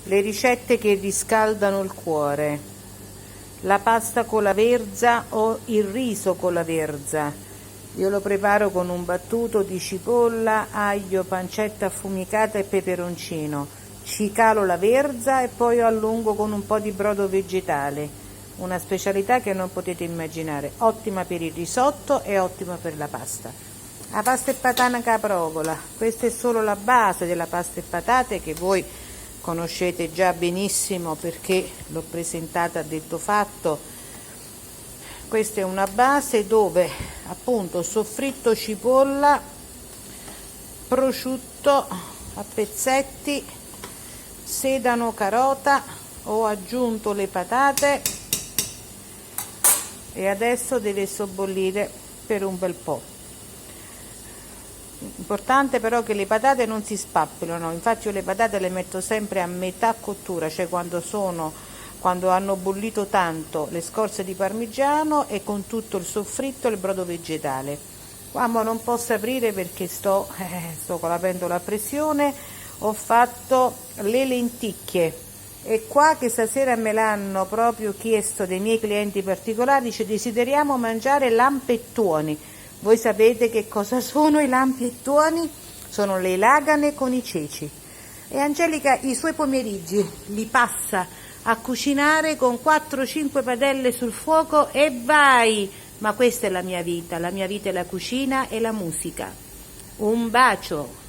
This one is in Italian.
le ricette che riscaldano il cuore, la pasta con la verza o il riso con la verza. Io lo preparo con un battuto di cipolla, aglio, pancetta affumicata e peperoncino. Ci calo la verza e poi allungo con un po' di brodo vegetale. Una specialità che non potete immaginare, ottima per il risotto e ottima per la pasta. La pasta e patata caprovola, questa è solo la base della pasta e patate che voi conoscete già benissimo perché l'ho presentata a detto fatto. Questa è una base dove appunto soffritto cipolla, prosciutto a pezzetti, sedano, carota, ho aggiunto le patate e adesso deve sobbollire per un bel po'. Importante però che le patate non si spappolino, infatti io le patate le metto sempre a metà cottura, cioè quando hanno bollito tanto le scorze di parmigiano e con tutto il soffritto e il brodo vegetale. Qua non posso aprire perché sto con la pentola a pressione. Ho fatto le lenticchie e qua che stasera me l'hanno proprio chiesto dei miei clienti particolari, dice desideriamo mangiare lampettoni. Voi sapete che cosa sono i lampettoni? Sono le lagane con i ceci. E Angelica i suoi pomeriggi li passa a cucinare con 4-5 padelle sul fuoco e vai! Ma questa è la mia vita è la cucina e la musica. Un bacio!